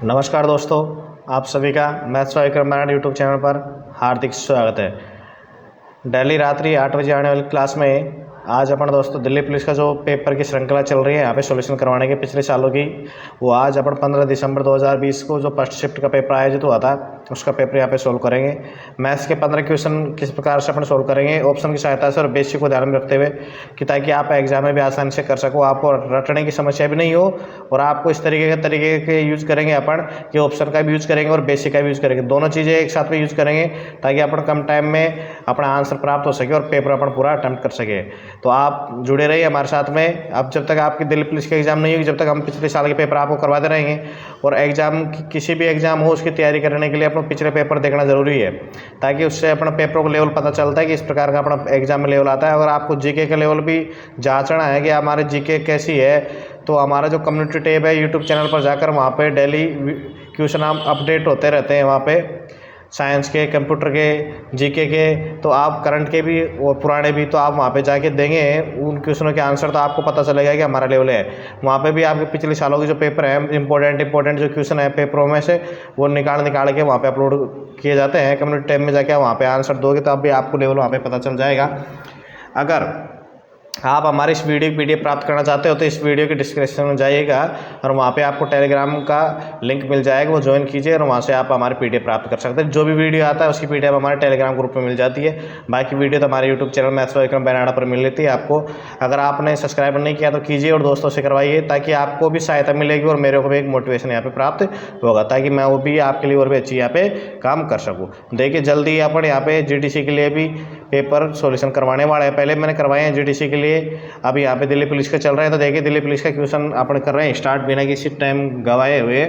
नमस्कार दोस्तों, आप सभी का maths by Vikram Mainad YouTube channel पर हार्दिक स्वागत है। डेली रात्रि 8 बजे आने वाली क्लास में आज अपन दोस्तों दिल्ली पुलिस का जो पेपर की श्रृंखला चल रही है यहाँ पे सॉल्यूशन करवाने के पिछले सालों की, वो आज अपन 15 दिसंबर 2020 को जो फर्स्ट शिफ्ट का पेपर आयोजित हुआ था उसका पेपर यहाँ पे सोल्व करेंगे। मैथ्स के 15 क्वेश्चन किस प्रकार से अपन सोल्व करेंगे ऑप्शन की सहायता से और बेसिक को ध्यान में रखते हुए कि ताकि आप एग्जाम में भी आसानी से कर सको, आपको रटने की समस्या भी नहीं हो और आपको इस तरीके के यूज करेंगे अपन कि ऑप्शन का भी यूज करेंगे और बेसिक का भी यूज करेंगे, दोनों चीज़ें एक साथ में यूज करेंगे ताकि अपन कम टाइम में अपना आंसर प्राप्त हो सके और पेपर अपन पूरा अटेम्प्ट कर सके। तो आप जुड़े रहिए हमारे साथ में। अब जब तक आपकी दिल्ली पुलिस का एग्जाम नहीं होगी जब तक हम पिछले साल के पेपर आपको करवाते रहेंगे और एग्जाम किसी भी एग्जाम हो उसकी तैयारी करने के लिए अपना पिछले पेपर देखना ज़रूरी है ताकि उससे अपना पेपर का लेवल पता चलता है कि इस प्रकार का अपना एग्जाम में लेवल आता है। अगर आपको जीके का लेवल भी जांचना है कि हमारे जीके कैसी है तो हमारा जो कम्युनिटी टैब है यूट्यूब चैनल पर जाकर वहाँ पे डेली क्वेश्चन अपडेट होते रहते हैं, वहाँ पे साइंस के, कंप्यूटर के, जीके के, तो आप करंट के भी और पुराने भी, तो आप वहाँ पे जाके देंगे उन क्वेश्चनों के आंसर तो आपको पता चलेगा कि हमारा लेवल है। वहाँ पे भी आपके पिछले सालों के जो पेपर हैं इंपॉर्टेंट जो क्वेश्चन है पेपरों में से वो निकाल के वहाँ पे अपलोड किए जाते हैं। कम्युनिटी टैब में जाके वहाँ पे आंसर दोगे तो अब भी आपको लेवल वहाँ पे पता चल जाएगा। अगर आप हमारे इस वीडियो की पीडीएफ प्राप्त करना चाहते हो तो इस वीडियो के डिस्क्रिप्शन में जाइएगा और वहाँ पे आपको टेलीग्राम का लिंक मिल जाएगा, वो ज्वाइन कीजिए और वहाँ से आप हमारी पीडीएफ प्राप्त कर सकते हैं। जो भी वीडियो आता है उसकी पीडीएफ हमारे टेलीग्राम ग्रुप में मिल जाती है। बाकी वीडियो तो हमारे YouTube channel maths by Vikram Banada पर मिल लेती है आपको। अगर आपने सब्सक्राइब नहीं किया तो कीजिए और दोस्तों से करवाइए ताकि आपको भी सहायता मिलेगी और मेरे को भी एक मोटिवेशन यहाँ पे प्राप्त होगा ताकि मैं वो भी आपके लिए और भी अच्छी यहाँ पे काम कर सकूँ। देखिए जल्दी अपन यहाँ पे जीडीसी के लिए भी पेपर सॉल्यूशन करवाने वाले हैं। पहले मैंने करवाए हैं जीडीसी के लिए, अभी यहाँ पे दिल्ली पुलिस का चल रहा है तो देखिए दिल्ली पुलिस का क्वेश्चन अपन कर रहे हैं स्टार्ट बिना किसी टाइम गवाए हुए।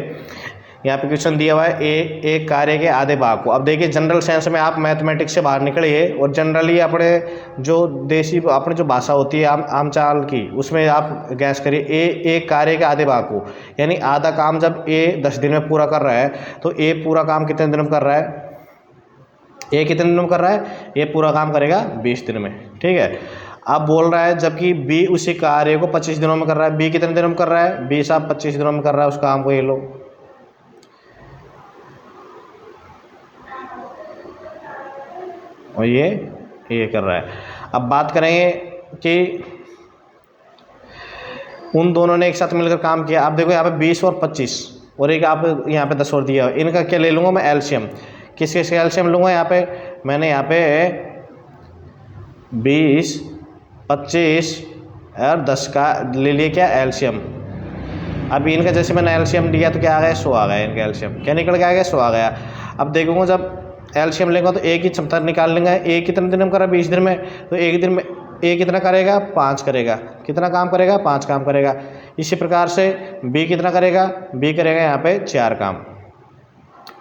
यहाँ पे क्वेश्चन दिया हुआ है एक कार्य के आधे भाग को। अब देखिए जनरल साइंस में आप मैथमेटिक्स से बाहर निकलिए और जनरली अपने जो देसी अपनी जो भाषा होती है आम चाल की उसमें आप गैस करिए एक कार्य के आधे भाग को, यानी आधा काम जब ए 10 दिन में पूरा कर रहा है तो ए पूरा काम कितने दिन में कर रहा है, ए कितने दिन में कर रहा है, ये पूरा काम करेगा 20 दिन में। ठीक है, अब बोल रहा है जबकि बी उसी कार्य को 25 दिनों में कर रहा है। बी कितने दिनों में कर रहा है, बी साहब 25 दिनों में कर रहा है उस काम को, ये लो। और ये कर रहा है। अब बात करेंगे कि उन दोनों ने एक साथ मिलकर काम किया। अब देखो यहाँ पे 20 और 25 और एक आप यहाँ पे 10 और दिया, इनका क्या ले लूँगा मैं, एलसीएम। किस किस का एलसीएम लूँगा यहाँ पे, मैंने यहाँ पे 20, 25 और 10 का ले लिया क्या, एलसीएम। अभी इनका जैसे मैंने एलसीएम लिया तो क्या आ गया, 100 आ गया। इनका एलसीएम क्या निकल के आ गया, 100 आ गया। अब देखूंगा जब एलसीएम लेंगे तो ए की क्षमता निकाल लेंगे। ए कितने दिन में कर रहा है, 20 दिन में, तो एक दिन में ए कितना करेगा, 5 करेगा। कितना काम करेगा, 5 काम करेगा। इसी प्रकार से बी कितना करेगा, बी करेगा यहाँ पे 4 काम।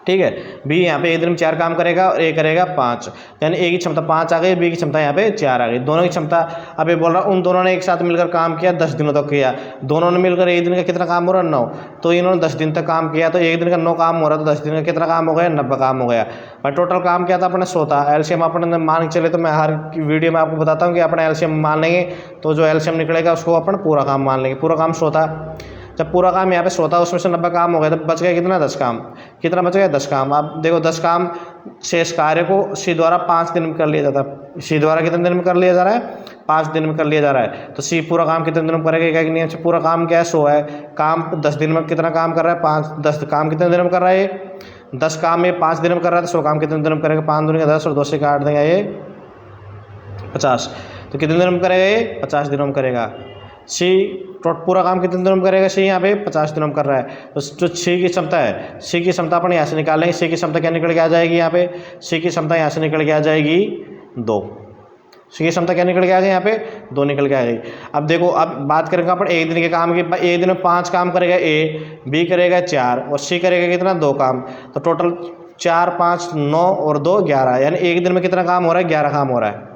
ठीक है, बी यहाँ पे एक दिन में 4 काम करेगा और ए करेगा 5, यानी ए की क्षमता 5 आ गई, बी की क्षमता यहाँ पे 4 आ गई, दोनों की क्षमता। अब ये बोल रहा उन दोनों ने एक साथ मिलकर काम किया 10 दिनों तक किया। दोनों ने मिलकर एक दिन का कितना काम हो रहा है, 9, तो इन्होंने 10 दिन तक काम किया तो एक दिन का 9 काम हो रहा है, तो 10 दिन का कितना काम हो गया, 90 काम हो गया। और टोटल काम क्या था अपने 100 था। एलसीएम अपने मान के चले तो मैं हर वीडियो में आपको बताता हूँ कि अपने एलसीएम मान लेंगे तो जो एलसीएम निकलेगा उसको अपन पूरा काम मान लेंगे। पूरा काम 100 था, जब पूरा काम यहाँ पे 100 था उसमें से 90 काम हो गया तो बच गया कितना, 10 काम। कितना बच गया, 10 काम। आप देखो 10 काम शेष कार्य को सी द्वारा 5 दिन में कर लिया जाता है। सी द्वारा कितने दिन में कर लिया जा रहा है, 5 दिन में कर लिया जा रहा है। तो सी पूरा काम कितने दिन में करेगा, क्या नियम से पूरा काम क्या है, 100 है। काम 10 दिन में कितना काम कर रहा है, 5, 10 काम कितने दिन में कर रहा है, ये 10 काम ये 5 दिन में कर रहा है तो 100 काम कितने दिन में करेगा, 5 दूनी 10 और 2 से काट देगा ये 50, तो कितने दिन में करेगा, ये 50 दिनों में करेगा। सी पूरा काम कितने दिनों में करेगा, सी यहाँ पे 50 दिनों में कर रहा है। तो जो सी की क्षमता है, सी की क्षमता अपन यहाँ से निकाल लेंगे। सी की क्षमता क्या निकल के आ जाएगी, यहाँ पे सी की क्षमता यहाँ से निकल के आ जाएगी 2। सी की क्षमता क्या निकल के आ जाएगी, यहाँ पे 2 निकल के आ जाएगी। अब देखो अब बात करेंगे अपन एक दिन के काम की। एक दिन में 5 काम करेगा ए, बी करेगा 4 और सी करेगा कितना, 2 काम। तो टोटल 4, 5, 9 और 2, 11, यानी एक दिन में कितना काम हो रहा है, 11 काम हो रहा है।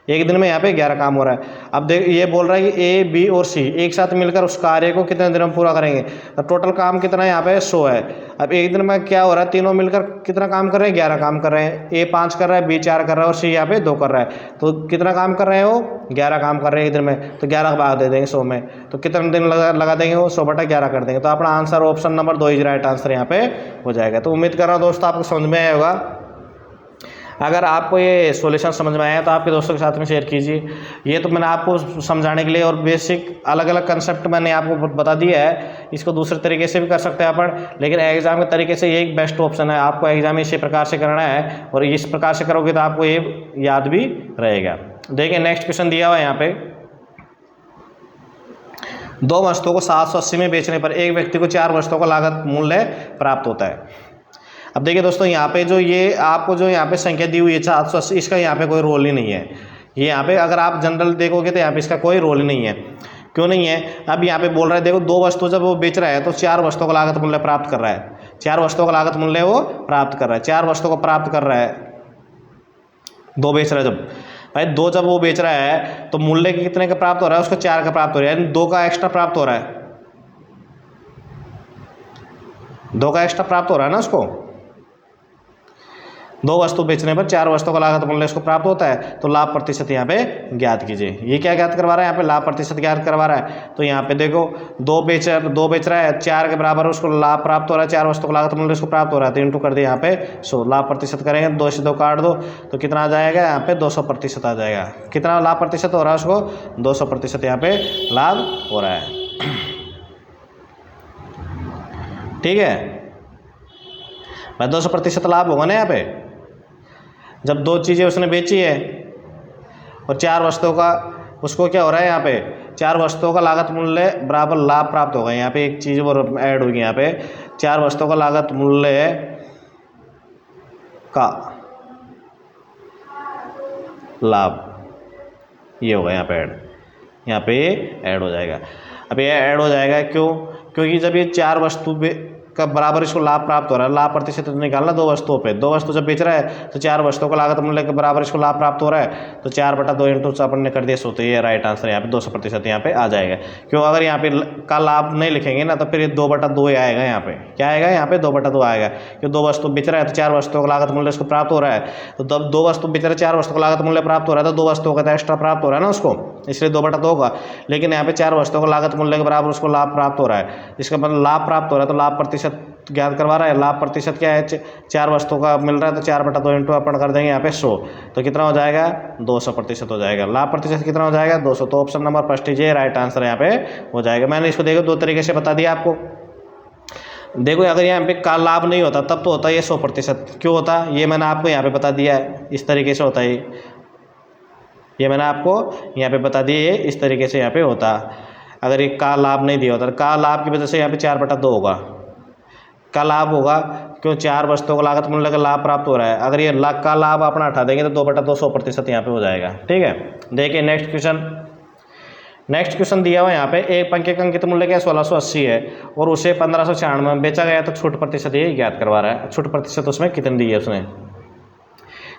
एक दिन में यहाँ पे 11 काम हो रहा है। अब देख ये बोल रहा है कि ए बी और सी एक साथ मिलकर उस कार्य को कितने दिन में पूरा करेंगे। तो टोटल काम कितना है यहाँ पे 100 है। अब एक दिन में क्या हो रहा है, तीनों मिलकर कितना काम कर रहे हैं, 11 काम कर रहे हैं। ए 5 कर रहा है, बी 4 कर रहा है और सी यहाँ पे 2 कर रहा है। तो कितना काम कर रहे हैं वो, 11 काम कर रहे हैं एक दिन में। तो 11 का भाग दे देंगे 100 में, तो कितने दिन लगा देंगे वो, 100/11 कर देंगे। तो अपना answer option number 2 is right answer यहाँ पे हो जाएगा। तो उम्मीद कर रहा हूँ दोस्तों आपको समझ में आया होगा। अगर आपको ये सॉल्यूशन समझ में आया तो आपके दोस्तों के साथ में शेयर कीजिए। ये तो मैंने आपको समझाने के लिए और बेसिक अलग अलग कंसेप्ट मैंने आपको बता दिया है। इसको दूसरे तरीके से भी कर सकते हैं अपन, लेकिन एग्जाम के तरीके से यही बेस्ट ऑप्शन है। आपको एग्जाम इसी प्रकार से करना है और इस प्रकार से करोगे तो आपको ये याद भी रहेगा। देखिए नेक्स्ट क्वेश्चन दिया हुआ है यहाँ पे, 2 वस्तुओं को 780 में बेचने पर एक व्यक्ति को 4 वस्तुओं का लागत मूल्य प्राप्त होता है। अब देखिए दोस्तों यहाँ पे जो ये आपको जो यहाँ पे संख्या दी हुई है 780, इसका यहाँ पे कोई रोल ही नहीं है। ये यहाँ पे अगर आप जनरल देखोगे तो यहाँ पे इसका कोई रोल ही नहीं है। क्यों नहीं है, अब यहाँ पे बोल रहा है देखो 2 वस्तु जब वो बेच रहा है तो 4 वस्तुओं का लागत मूल्य प्राप्त कर रहा है। 4 वस्तुओं का लागत मूल्य वो प्राप्त कर रहा है, 4 वस्तुओं को प्राप्त कर रहा है। 2 बेच रहा है जब भाई, 2 जब वो बेच रहा है तो मूल्य कितने का प्राप्त हो रहा है, उसको 4 का प्राप्त हो रहा है, यानी 2 का एक्स्ट्रा प्राप्त हो रहा है। 2 का एक्स्ट्रा प्राप्त हो रहा है ना उसको। 2 वस्तु बेचने पर 4 वस्तुओं का लागत मूल्य उसको प्राप्त होता है। तो लाभ प्रतिशत यहाँ पे ज्ञात कीजिए। ये क्या ज्ञात करवा रहा है, यहाँ पे लाभ प्रतिशत ज्ञात करवा रहा है। तो यहाँ पे देखो 2 बेच रहा है, 4 के बराबर उसको लाभ प्राप्त हो रहा है, 4 वस्तु का लागत मूल्य उसको प्राप्त हो रहा है। तो इंटू कर दिया यहाँ पे 100, लाभ प्रतिशत करेंगे 2 से 2 काट दो तो कितना आ जाएगा, यहाँ पे 200% आ जाएगा। कितना लाभ प्रतिशत हो रहा है उसको, 200% यहाँ पे लाभ हो रहा है। ठीक है भाई, 200% लाभ होगा ना यहाँ पे। जब 2 चीज़ें उसने बेची है और 4 वस्तुओं का उसको क्या हो रहा है, यहाँ पे 4 वस्तुओं का लागत मूल्य बराबर लाभ प्राप्त होगा। यहाँ पे एक चीज़ और ऐड होगी, यहाँ पे 4 वस्तुओं का लागत मूल्य का लाभ, ये होगा यहाँ पे ऐड, यहाँ पे ऐड हो जाएगा। अब ये ऐड हो जाएगा क्यों, क्योंकि जब ये 4 वस्तु का बराबर इसको लाभ प्राप्त हो रहा है, लाभ प्रतिशत निकालना 2 वस्तुओं पे। 2 वस्तु जब बेच रहा है तो 4 वस्तुओं का लागत मूल्य के बराबर इसको लाभ प्राप्त हो रहा है। तो 4/2 इंटू अपन ने कर दिया 100, तो ये राइट आंसर यहाँ पे 200% यहाँ पे आ जाएगा। क्यों, अगर यहाँ पे का लाभ नहीं लिखेंगे ना तो फिर ये 2/2 ही आएगा। यहाँ पे क्या आएगा, यहाँ पे 2/2 आएगा। क्यों, 2 वस्तु बेच रहा है तो 4 वस्तुओं का लागत मूल्य उसको प्राप्त हो रहा है। तो जब 2 वस्तु बेच रहा है, 4 वस्तु का लागत मूल्य प्राप्त हो रहा है, तो 2 वस्तुओं का एक्स्ट्रा प्राप्त हो रहा है ना उसको, इसलिए 2/2 होगा। लेकिन यहाँ पे 4 वस्तुओं का लागत मूल्य के बराबर उसको लाभ प्राप्त हो रहा है, इसका मतलब लाभ प्राप्त हो रहा है। तो लाभ प्रतिशत ज्ञात करवा रहा है। लाभ प्रतिशत क्या है, 4 वस्तुओं का मिल रहा है तो 4/2 इंटू अपन कर देंगे यहाँ पे 100, तो कितना हो जाएगा, 200% हो जाएगा। लाभ प्रतिशत कितना हो जाएगा, 200। तो ऑप्शन नंबर फर्स्ट ये राइट आंसर यहाँ पे हो जाएगा। मैंने इसको देखो 2 तरीके से बता दिया आपको। देखो अगर यहाँ पे का लाभ नहीं होता तब तो होता है ये 100%। क्यों होता, ये मैंने आपको यहाँ पे बता दिया है, इस तरीके से होता है ये मैंने आपको यहाँ पे बता दिया, ये इस तरीके से यहाँ पे होता। अगर ये का लाभ नहीं दिया होता, का लाभ की वजह से यहाँ पे 4/2 होगा, का लाभ होगा। क्यों, 4 वस्तुओं का लागत मूल्य का लाभ प्राप्त हो रहा है। अगर ये लाख का लाभ अपना हटा देंगे तो 2/2 100% यहाँ पे हो जाएगा। ठीक है, देखिए नेक्स्ट क्वेश्चन दिया हुआ है यहाँ पे, एक पंखे का अंकित मूल्य क्या 1680 है और उसे 1596 में बेचा गया, तो छूट प्रतिशत ये ज्ञात करवा रहा है। छूट प्रतिशत उसमें कितनी दी है उसने,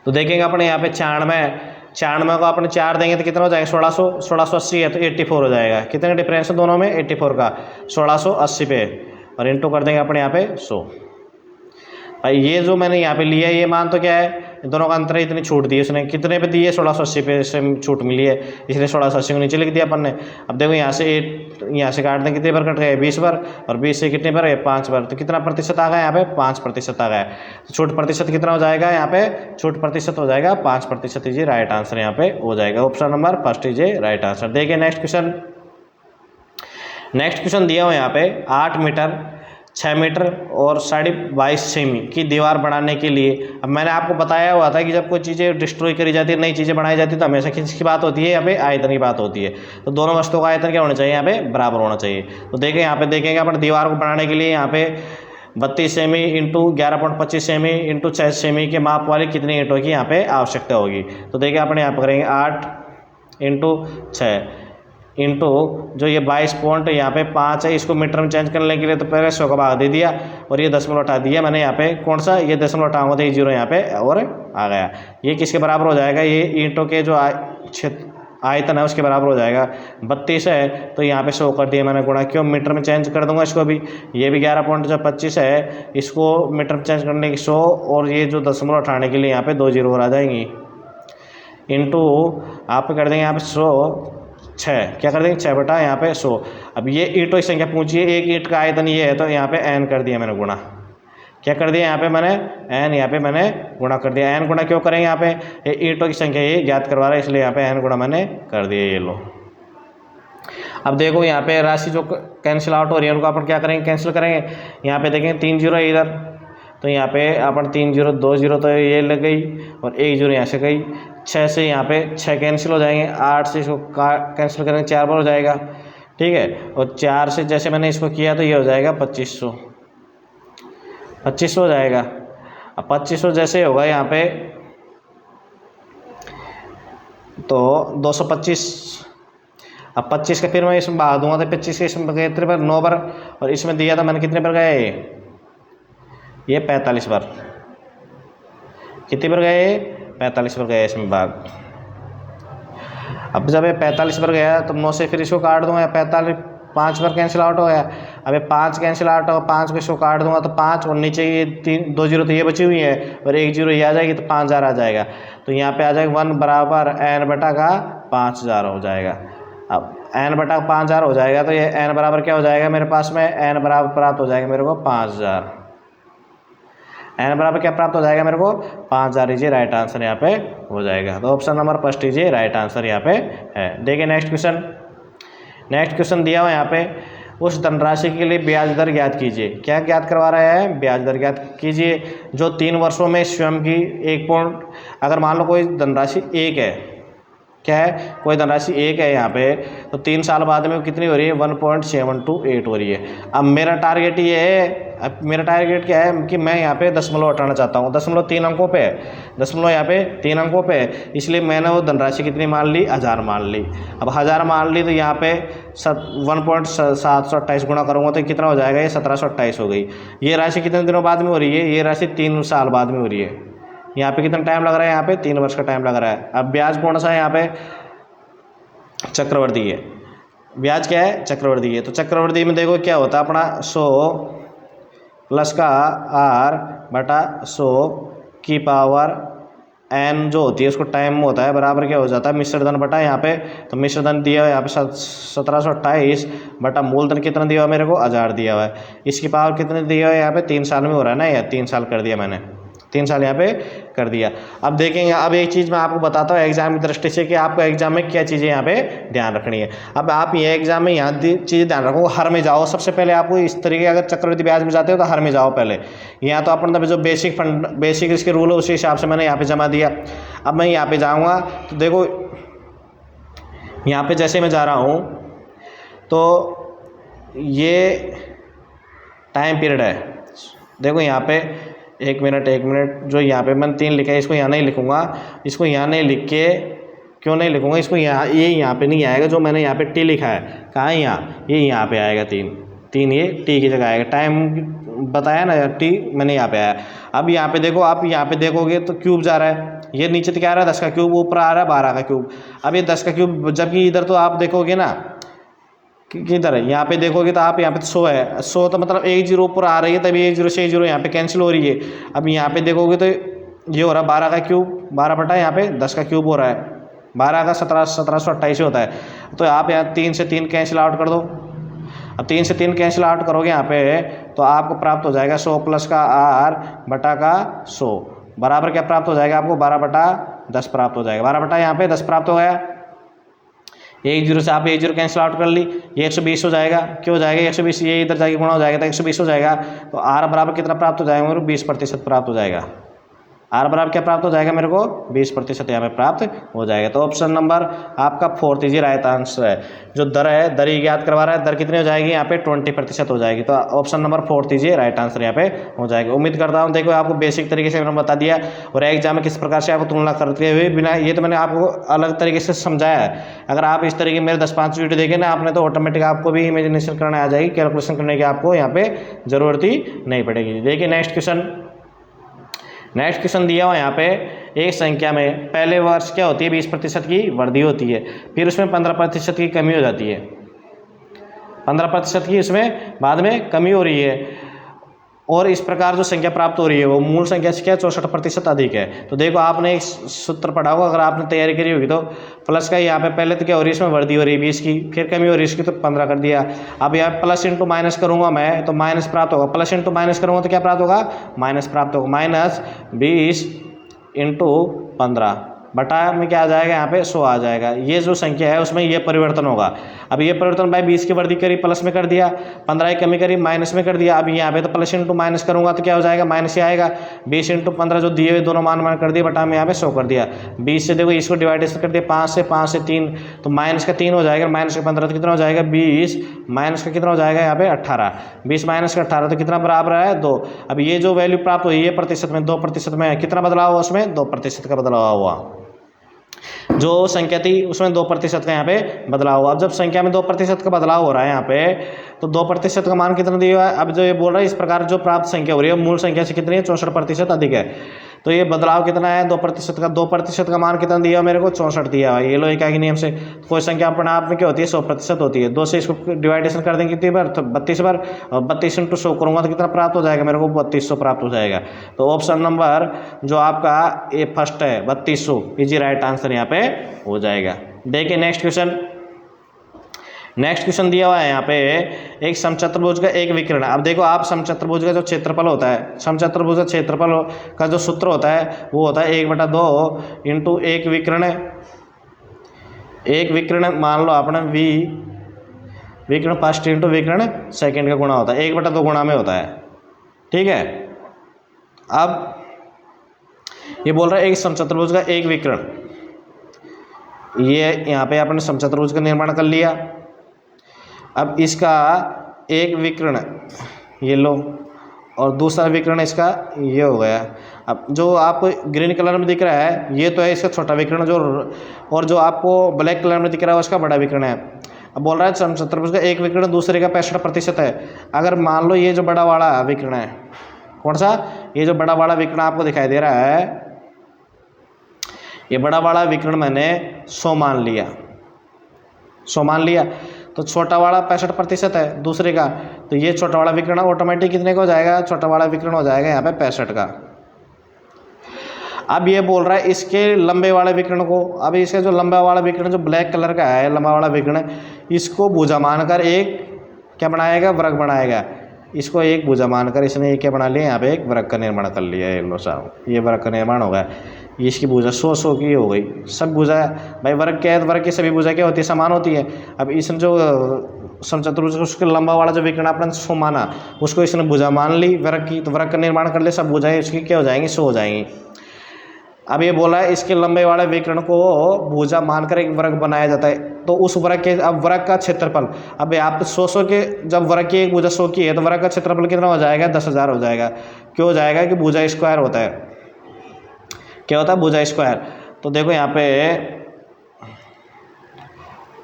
तो देखेंगे अपने यहाँ पे 96 को अपने 4 देंगे तो कितना हो जाएगा, 1680 है तो 84 हो जाएगा। कितने डिफरेंस है दोनों में, 84 का, 1680 पे और इंटू कर देंगे अपने यहाँ पे 100। भाई ये जो मैंने यहाँ पे लिया ये मान तो क्या है, दोनों का अंतर है, इतनी छूट दी उसने। कितने पे दी है, 1680 पे से छूट मिली है, इसलिए 1680 को नीचे लिख दिया अपन ने। अब देखो यहाँ से काट दें, कितने पर कट गए, 20 पर, और 20 से कितने पर है, 5 पर। तो कितना प्रतिशत आ गया यहाँ पे, 5% आ गया। तो छूट प्रतिशत कितना हो जाएगा, यहाँ पे छूट प्रतिशत हो जाएगा 5%। इज राइट आंसर यहाँ पे हो जाएगा। Option number first is right answer. देखिए नेक्स्ट क्वेश्चन दिया हुआ यहाँ पे, 8 मीटर 6 मीटर और 22.5 सेमी की दीवार बनाने के लिए। अब मैंने आपको बताया हुआ था कि जब कोई चीज़ें डिस्ट्रॉय करी जाती है, नई चीज़ें बनाई जाती है, तो हमेशा किसकी बात होती है, यहाँ पे आयतन की बात होती है। तो दोनों वस्तुओं का आयतन क्या होना चाहिए, यहाँ पे बराबर होना चाहिए। तो देखें यहाँ पे देखेंगे अपन दीवार को बनाने के लिए यहाँ पे 32 semi into 11.25 semi into 6 semi के माप वाली कितनी ईंटों की यहाँ पे आवश्यकता होगी। तो देखिए अपने यहाँ पर करेंगे 8 इंटू 6 इंटू जो ये 22 पॉइंट यहाँ पे 5 है, इसको मीटर में चेंज करने के लिए तो पहले 100 का भाग दे दिया और ये 10 हटा दिया मैंने यहाँ पे। कौन सा, ये 10 हटाऊंगा तो ये 0 यहाँ पे और आ गया। ये किसके बराबर हो जाएगा, ये ईंटों के जो आयतन है उसके बराबर हो जाएगा। 32 है तो यहाँ पे 100 कर दिया मैंने गुणा, क्यों मीटर में चेंज कर दूंगा इसको भी। ये भी 11 पॉइंट जो 25 है इसको मीटर में चेंज करने की 100, और ये जो दशमलव उठाने के लिए यहाँ पे 2 जीरो और आ जाएंगी, इंटू आप कर देंगे यहाँ पे 100 6, क्या कर देंगे 6 बटा यहाँ पे 100। अब ये ईंटों की संख्या पूछिए, एक ईंट का आयतन ये है तो यहाँ पे n कर दिया मैंने गुणा, क्या कर दिया यहाँ पे मैंने n, यहाँ पे मैंने गुणा कर दिया। n गुणा क्यों करेंगे, यहाँ पे ये ईंटों की संख्या ये ज्ञात करवा रहा है इसलिए यहाँ पे n गुणा मैंने कर दिया। ये लो, अब देखो यहाँ पे राशि जो कैंसिल आउट हो रही है उनको अपन क्या करेंगे, कैंसिल करेंगे। यहाँ पे देखेंगे 3 जीरो है इधर, तो यहाँ पे अपन 3 जीरो 2 जीरो तो ये लग गई और 1 जीरो यहाँ से गई। 6 से यहाँ पे 6 कैंसिल हो जाएंगे, 8 से इसको कैंसिल करेंगे 4 बार हो जाएगा, ठीक है। और 4 से जैसे मैंने इसको किया तो ये हो जाएगा 2500 हो जाएगा। अब 2500 जैसे होगा यहाँ पे तो 225, अब 25 का फिर मैं इसमें बढ़ा दूंगा तो 25 के इसमें कितने पर 9 बार, और इसमें दिया था मैंने कितने पर गए, ये 45 बार, कितने पर गए 45 पर गए इसमें भाग। अब जब ये 45 पर गया तो 9 से फिर इसको काट दूंगा, 45 5 पर कैंसिल आउट हो गया। अब ये 5 कैंसिल आउट हो, 5 को इसको काट दूंगा तो 5, और नीचे ये 2 जीरो तो ये बची हुई है और 1 जीरो ये आ जाएगी तो 5000 आ जाएगा। तो यहाँ पे आ जाएगा 1 बराबर n बटा का 5000 हो जाएगा। अब n बटा 5000 हो जाएगा तो ये n बराबर क्या हो जाएगा मेरे पास में, n बराबर प्राप्त हो जाएगा मेरे को 5000। n बराबर क्या प्राप्त हो जाएगा मेरे को 5000, इजी राइट आंसर यहाँ पे हो जाएगा। तो option number first easy right answer यहाँ पे है। देखिए नेक्स्ट क्वेश्चन दिया हुआ यहाँ पे, उस धनराशि के लिए ब्याज दर ज्ञात कीजिए। क्या ज्ञात करवा रहा है, ब्याज दर ज्ञात कीजिए जो 3 वर्षों में स्वयं की 1 पॉइंट, अगर मान लो कोई धनराशि 1 है, क्या है कोई धनराशि 1 है यहाँ पे, तो 3 साल बाद में कितनी हो रही है 1.728 हो रही है। अब मेरा टारगेट ये है, अब मेरा टारगेट क्या है कि मैं यहाँ पे दशमलव हटाना चाहता हूँ। दशमलव 3 अंकों पे है, दशमलव यहाँ पे 3 अंकों पे है, इसलिए मैंने वो धनराशि कितनी मान ली 1000 मान ली। अब 1000 मान ली तो यहाँ पे 1.728 गुणा करूँगा तो कितना हो जाएगा, ये 1728 हो गई। ये राशि कितने दिनों बाद में हो रही है, ये राशि 3 साल बाद में हो रही है। यहाँ पे कितना टाइम लग रहा है, यहाँ पे 3 वर्ष का टाइम लग रहा है। अब ब्याज कौन सा है, यहाँ पे चक्रवर्ती है। ब्याज क्या है, चक्रवर्ती है। तो चक्रवर्ती में देखो क्या होता है अपना 100 प्लस का r बटा 100 की पावर n जो होती है उसको टाइम में होता है, बराबर क्या हो जाता है मिश्रधन बटा यहाँ पे, तो मिश्रधन दिया हुआ यहाँ पे 1728 बटा मूलधन कितना दिया हुआ मेरे को 1000 दिया हुआ है। इसकी पावर कितने दिया हुआ है यहाँ पे 3 साल में हो रहा है ना, या 3 साल कर दिया मैंने, 3 साल यहाँ पे कर दिया। अब देखेंगे, अब एक चीज़ मैं आपको बताता हूँ एग्जाम की दृष्टि से कि आपको एग्जाम में क्या चीज़ें यहाँ पे ध्यान रखनी है। अब आप ये एग्जाम में यहाँ चीज़ें ध्यान रखो, हर में जाओ। सबसे पहले आपको इस तरीके, अगर चक्रवृद्धि ब्याज में जाते हो तो हर में जाओ पहले। यहाँ तो अपन जो बेसिक इसके रूल है उसी हिसाब से मैंने यहाँ पे जमा दिया। अब मैं यहाँ पे जाऊँगा तो देखो यहाँ पे जैसे मैं जा रहा हूँ तो ये टाइम पीरियड है, देखो यहाँ पे 1 मिनट जो यहाँ पे मैंने 3 लिखा है, इसको यहाँ नहीं लिखूँगा, इसको यहाँ नहीं लिख के क्यों नहीं लिखूँगा, इसको यहाँ ये यहाँ पे नहीं आएगा। जो मैंने यहाँ पे टी लिखा है, कहाँ है यहाँ, ये यहाँ पे आएगा 3 ये टी की जगह आएगा। टाइम बताया ना टी, मैंने यहाँ पे आया। अब यहाँ पे देखो, आप यहाँ पे देखोगे तो क्यूब जा रहा है, ये नीचे तो क्या आ रहा है 10 का क्यूब, ऊपर आ रहा है 12 का क्यूब। अब ये 10 का क्यूब, जबकि इधर तो आप देखोगे ना किधर है, यहाँ पे देखोगे तो आप यहाँ पे 100 है, 100 तो मतलब 1 जीरो ऊपर आ रही है, तभी 1 जीरो से 1 जीरो यहाँ पे कैंसिल हो रही है। अब यहाँ पे देखोगे तो ये हो रहा है 12 का क्यूब, 12 बटा यहाँ पे 10 का क्यूब हो रहा है, 12 का 1728 होता है। तो आप यहाँ 3 से 3 कैंसिल आउट कर दो। अब 3 से 3 कैंसिल आउट करोगे यहाँ पे तो आपको प्राप्त हो जाएगा 100 प्लस का r बटा का 100 बराबर क्या प्राप्त हो जाएगा आपको 12 बटा 10 प्राप्त हो जाएगा। 12 बटा यहाँ पे 10 प्राप्त हो गया। 1 जीरो से आप 1 जीरो कैंसिल आउट कर ली, ये 120 हो जाएगा। क्यों हो जाएगा 120, ये इधर जाके गुणा हो जाएगा तो 120 हो जाएगा। तो r बराबर कितना प्राप्त हो जाएगा मेरे को 20% प्राप्त हो जाएगा। r बराबर क्या प्राप्त हो जाएगा मेरे को 20% यहाँ पे प्राप्त हो जाएगा। तो ऑप्शन नंबर आपका 4 इजी राइट आंसर है। जो दर है, दर ही ज्ञात करवा रहा है, दर कितनी हो जाएगी यहाँ पे 20% हो जाएगी। तो option number 4 easy right answer यहाँ पे हो जाएगा। उम्मीद करता हूँ देखो आपको बेसिक तरीके से मैंने बता दिया, और एग्जाम में किस प्रकार से आपको तुलना करते हुए बिना, ये तो मैंने आपको अलग तरीके से समझाया है। अगर आप इस तरीके मेरे 10-5 वीडियो देखें ना आपने, तो ऑटोमेटिक आपको भी इमेजिनेशन करने आ जाएगी, कैलकुलेशन करने की आपको यहाँ पे जरूरत ही नहीं पड़ेगी। देखिए नेक्स्ट क्वेश्चन दिया हुआ यहाँ पे, एक संख्या में पहले वर्ष क्या होती है 20% की वृद्धि होती है, फिर उसमें 15% की कमी हो जाती है, 15% की इसमें बाद में कमी हो रही है, और इस प्रकार जो संख्या प्राप्त हो रही है वो मूल संख्या से क्या 64% अधिक है। तो देखो आपने एक सूत्र पढ़ा होगा, अगर आपने तैयारी करी होगी तो प्लस का यहाँ पे पहले तो क्या हो रही है, इसमें वृद्धि हो रही है 20 की, फिर कमी हो रही है इसकी तो 15 कर दिया। अब यहाँ प्लस इंटू माइनस करूंगा मैं तो माइनस प्राप्त होगा, प्लस इंटू माइनस करूंगा तो क्या प्राप्त होगा, माइनस प्राप्त होगा, माइनस 20 इंटू 15 बटा में क्या आ जाएगा, यहाँ पे 100 आ जाएगा। ये जो संख्या है उसमें ये परिवर्तन होगा। अब ये परिवर्तन भाई 20 की वृद्धि करी प्लस में कर दिया, 15 की कमी करी माइनस में कर दिया। अब यहाँ पे तो प्लस इंटू माइनस करूंगा तो क्या हो जाएगा, माइनस ही आएगा। 20 इंटू 15 जो दिए हुए दोनों मान कर दिए, बटा में यहाँ पे 100 कर दिया। 20 से देखो इसको डिवाइडेशन कर दिया 5 से 3 तो माइनस का 3 हो जाएगा, माइनस का 15 तो कितना हो जाएगा 20, माइनस का कितना हो जाएगा यहाँ पे 18, 20 माइनस का 18 तो कितना बराबर है 2। अब ये जो वैल्यू प्राप्त हुई है प्रतिशत में 2% में, कितना बदलाव हुआ उसमें 2% का बदलाव हुआ। जो संख्या थी उसमें 2% का यहाँ पे बदलाव हुआ। अब जब संख्या में 2% का बदलाव हो रहा है यहाँ पे तो 2% का मान कितना दिया हुआ है। अब जो ये बोल रहा है इस प्रकार जो प्राप्त संख्या हो रही है मूल संख्या से कितनी है 64% अधिक है। तो ये बदलाव कितना है 2% का, 2% का मान कितना दिया मेरे को 64 दिया हुआ है। ये लोइका के नियम से कोई संख्या अपने आप में क्या होती है 100% होती है। 2 से इसको डिवाइडेशन कर देंगे कितनी बार, तो 32 बार, और 32 इंटू 100 करूँगा तो कितना प्राप्त हो जाएगा मेरे को 3200 प्राप्त हो जाएगा। तो ऑप्शन नंबर जो आपका ए फर्स्ट है 3200 इजी राइट आंसर यहाँ पे हो जाएगा। देखिए नेक्स्ट क्वेश्चन, नेक्स्ट क्वेश्चन दिया हुआ है यहाँ पे एक समचतुर्भुज का एक विकर्ण। अब देखो आप समचतुर्भुज का जो क्षेत्रफल होता है, समचतुर्भुज का क्षेत्रफल का जो सूत्र होता है वो होता है 1/2 इंटू एक विकर्ण, एक विकर्ण मान लो आपने विकर्ण फर्स्ट इंटू विकर्ण सेकंड का गुणा होता है, 1/2 गुणा में होता है, ठीक है। अब ये बोल रहा है एक समचतुर्भुज का एक विकर्ण, ये यहाँ पे आपने समचतुर्भुज का निर्माण कर लिया। अब इसका एक विकर्ण ये लो और दूसरा विकर्ण इसका ये हो गया। अब जो आपको ग्रीन कलर में दिख रहा है ये तो है इसका छोटा विकर्ण, जो और जो आपको ब्लैक कलर में दिख रहा है उसका बड़ा विकर्ण है। अब बोल रहा है समचतुर्भुज का एक विकर्ण दूसरे का 65% है। अगर मान लो ये जो बड़ा वाला विकर्ण है, कौन सा, ये जो बड़ा वाला विकर्ण आपको दिखाई दे रहा है, ये बड़ा वाला विकर्ण मैंने 100 मान लिया, 100 मान लिया, तो छोटा वाला 65% है दूसरे का, तो ये छोटा वाला विकर्ण ऑटोमेटिक कितने का हो जाएगा, छोटा वाला विकर्ण हो जाएगा यहाँ पे 65 का। अब ये बोल रहा है इसके लंबे वाले विकर्ण को, अब इसका जो लंबा वाला विकर्ण जो ब्लैक कलर का है लंबा वाला विकर्ण, इसको भुजा मानकर एक क्या बनाएगा, वृत्त बनाएगा। इसको एक भुजा मानकर इसने एक क्या बना लिया, यहाँ पे एक वृत्त का निर्माण कर लिया है। लो साहब ये वृत्त का निर्माण हो गया, इसकी भुजा 100 की हो गई। सब भुजा भाई वर्ग क्या है, वर्ग की सभी भुजा क्या होती है, समान होती है। अब इसने जो समचतुर्भुज उसके लंबा वाला जो विकर्ण आपने 100 माना, उसको इसने भुजा मान ली वर्ग की, तो वर्ग का निर्माण कर ले, सब भुजाएं इसकी क्या हो जाएंगी 100 हो जाएंगी। अब ये बोला है इसके लंबे वाले विकर्ण को भुजा मानकर एक वर्ग बनाया जाता है, तो उस वर्ग के अब वर्ग का क्षेत्रफल, अब आप 100 के जब वर्ग की एक भुजा 100 की है तो वर्ग का क्षेत्रफल कितना हो जाएगा 10,000 हो जाएगा। क्यों हो जाएगा कि भुजा स्क्वायर होता है, क्या होता है भुजा स्क्वायर। तो देखो यहाँ पे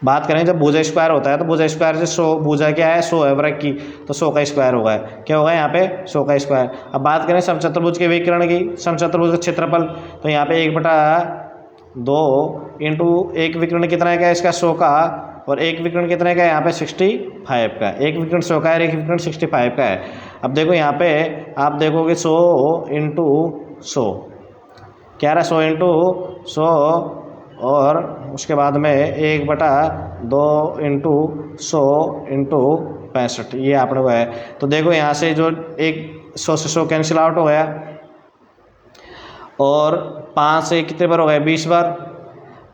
बात करें जब भुजा स्क्वायर होता है तो भुजा स्क्वायर से 100 भुजा क्या है 100 है वर्ग की, तो 100 का स्क्वायर होगा, क्या होगा यहाँ पे 100 का स्क्वायर। अब बात करें समचतुर्भुज के विकर्ण की, समचतुर्भुज का क्षेत्रफल, तो यहाँ पे 1/2 इंटू एक विकर्ण कितना का इसका 100 का, और एक विकर्ण कितने का है यहाँ पे 65 का, एक विकर्ण 100 का है, एक विकर्ण 65 का है। अब देखो यहाँ पे आप देखोगे 100 इंटू 100 क्या रहा, 100 इंटू 100 और उसके बाद में 1/2 इंटू 100 इंटू 65 ये आपने वो है। तो देखो यहाँ से जो एक 100 से 100 कैंसिल आउट हो गया, और 5 से कितने बार हो गए 20 बार,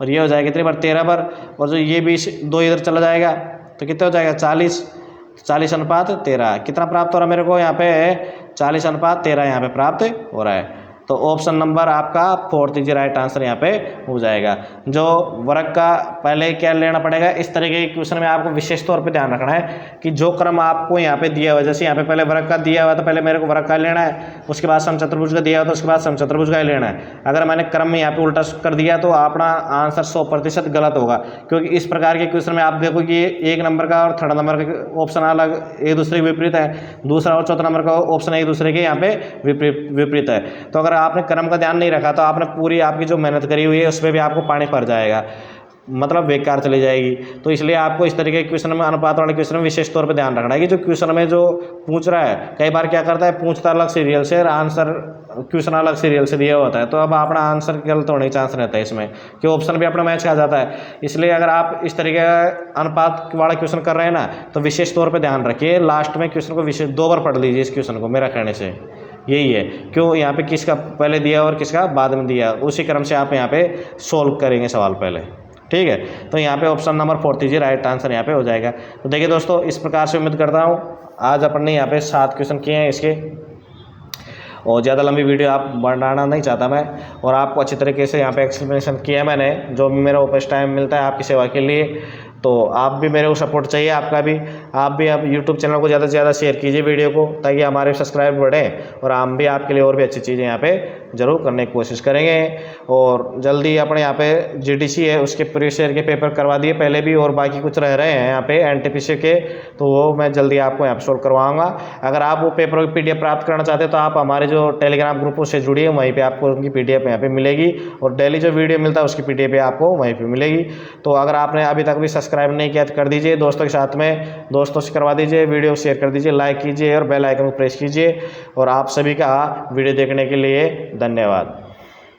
और ये हो जाएगा कितने बार 13 बार, और जो ये 20 2 इधर चला जाएगा तो कितना हो जाएगा 40:13 कितना प्राप्त हो रहा है मेरे को यहाँ पे 40:13 यहाँ पे प्राप्त हो रहा है। तो ऑप्शन नंबर आपका 4 इजी राइट आंसर यहाँ पे हो जाएगा। जो वर्ग का पहले क्या लेना पड़ेगा, इस तरीके के क्वेश्चन में आपको विशेष तौर पे ध्यान रखना है कि जो क्रम आपको यहाँ पे दिया हुआ है, जैसे यहाँ पे पहले वर्ग का दिया हुआ तो पहले मेरे को वर्ग का लेना है, उसके बाद समचतुर्भुज का दिया हुआ तो उसके बाद समचतुर्भुज का ही लेना है। अगर मैंने क्रम में यहाँ पे उल्टा कर दिया तो अपना आंसर 100% गलत होगा, क्योंकि इस प्रकार के क्वेश्चन में आप देखो कि एक नंबर का और थर्ड नंबर का ऑप्शन अलग एक दूसरे के विपरीत है, दूसरा और चौथा नंबर का ऑप्शन एक दूसरे के यहाँ पे विपरीत है। तो अगर आपने क्रम का ध्यान नहीं रखा तो आपने पूरी आपकी जो मेहनत करी हुई है उस पर भी आपको पानी पड़ जाएगा, मतलब बेकार चली जाएगी। तो इसलिए आपको इस तरीके के क्वेश्चन में, अनुपात वाले क्वेश्चन में विशेष तौर पे ध्यान रखना है कि जो क्वेश्चन में जो पूछ रहा है, कई बार क्या करता है पूछता अलग सीरियल से और आंसर क्वेश्चन अलग सीरियल से दिया होता है, तो अब अपना आंसर गलत होने के चांस रहता है इसमें, कि ऑप्शन भी अपना मैच आ जाता है। इसलिए अगर आप इस तरीके का अनुपात वाला क्वेश्चन कर रहे हैं ना, तो विशेष तौर पर ध्यान रखिए, लास्ट में क्वेश्चन को विशेष 2 बार पढ़ लीजिए इस क्वेश्चन को, मेरा कहने से यही है। क्यों यहाँ पे किसका पहले दिया और किसका बाद में दिया, उसी क्रम से आप यहाँ पे सोल्व करेंगे सवाल पहले, ठीक है। तो यहाँ पे ऑप्शन नंबर 4 दीजिए, राइट आंसर यहाँ पे हो जाएगा। तो देखिए दोस्तों, इस प्रकार से उम्मीद करता हूँ आज अपन ने यहाँ पे 7 क्वेश्चन किए हैं इसके, और ज़्यादा लंबी वीडियो आप बनाना नहीं चाहता मैं, और आपको अच्छी तरीके से यहाँ पे एक्सप्लेनेशन किया मैंने, जो भी मेरा ऑफिस टाइम मिलता है आपकी सेवा के लिए। तो आप भी मेरे को सपोर्ट चाहिए, आपका भी, आप भी आप यूट्यूब चैनल को ज़्यादा से ज़्यादा शेयर कीजिए वीडियो को, ताकि हमारे सब्सक्राइब बढ़े, और हम भी आपके लिए और भी अच्छी चीज़ें यहाँ पे ज़रूर करने की कोशिश करेंगे। और जल्दी अपने यहाँ पे जीडीसी है उसके प्रीवियस ईयर के पेपर करवा दिए पहले भी, और बाकी कुछ रह रहे हैं यहाँ पे एनटीपीसी के, तो वो मैं जल्दी आपको यहाँ पे सोल्व करवाऊँगा। अगर आप वो पेपरों की PDF प्राप्त करना चाहते हैं तो आप हमारे जो टेलीग्राम ग्रुपों से जुड़िए, वहीं पर आपको उनकी PDF यहाँ पे मिलेगी, और डेली जो वीडियो मिलता है उसकी PDF आपको वहीं पर मिलेगी। तो अगर आपने अभी तक भी सब्सक्राइब नहीं किया तो कर दीजिए, दोस्तों के साथ में, दोस्तों से करवा दीजिए, वीडियो शेयर कर दीजिए, लाइक कीजिए और बेल आइकन को प्रेस कीजिए। और आप सभी का वीडियो देखने के लिए धन्यवाद।